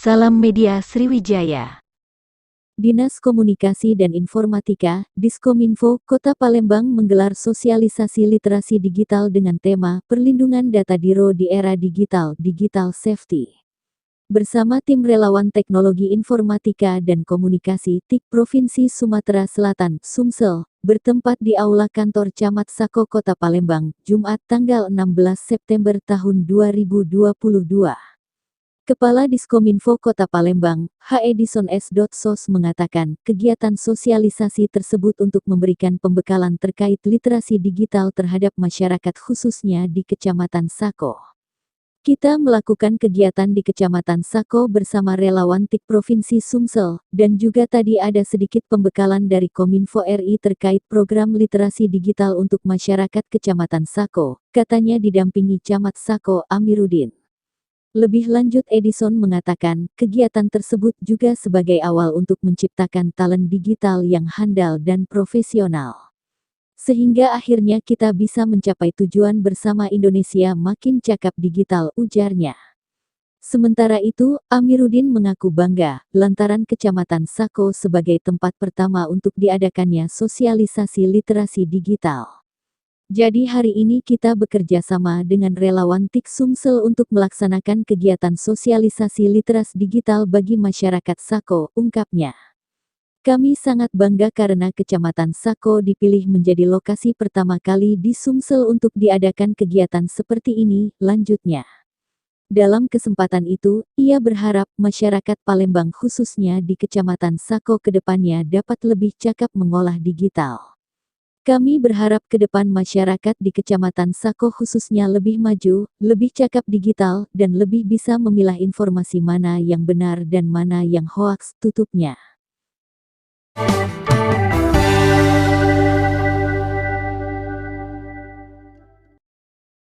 Salam Media Sriwijaya. Dinas Komunikasi dan Informatika, Diskominfo, Kota Palembang menggelar sosialisasi literasi digital dengan tema Perlindungan Data Diro di Era Digital, Digital Safety. Bersama tim relawan teknologi informatika dan komunikasi TIK Provinsi Sumatera Selatan, Sumsel, bertempat di Aula Kantor Camat Sako Kota Palembang, Jumat tanggal 16 September tahun 2022. Kepala Diskominfo Kota Palembang, H. Edison S. Sos mengatakan, kegiatan sosialisasi tersebut untuk memberikan pembekalan terkait literasi digital terhadap masyarakat khususnya di Kecamatan Sako. Kita melakukan kegiatan di Kecamatan Sako bersama relawan TIK Provinsi Sumsel, dan juga tadi ada sedikit pembekalan dari Kominfo RI terkait program literasi digital untuk masyarakat Kecamatan Sako, katanya didampingi Camat Sako Amiruddin. Lebih lanjut Edison mengatakan, kegiatan tersebut juga sebagai awal untuk menciptakan talent digital yang handal dan profesional. Sehingga akhirnya kita bisa mencapai tujuan bersama Indonesia makin cakap digital, ujarnya. Sementara itu, Amiruddin mengaku bangga, lantaran Kecamatan Sako sebagai tempat pertama untuk diadakannya sosialisasi literasi digital. Jadi hari ini kita bekerja sama dengan relawan TIK Sumsel untuk melaksanakan kegiatan sosialisasi literasi digital bagi masyarakat Sako, ungkapnya. Kami sangat bangga karena Kecamatan Sako dipilih menjadi lokasi pertama kali di Sumsel untuk diadakan kegiatan seperti ini, lanjutnya. Dalam kesempatan itu, ia berharap masyarakat Palembang khususnya di Kecamatan Sako kedepannya dapat lebih cakap mengolah digital. Kami berharap ke depan masyarakat di Kecamatan Sako khususnya lebih maju, lebih cakap digital, dan lebih bisa memilah informasi mana yang benar dan mana yang hoaks, tutupnya.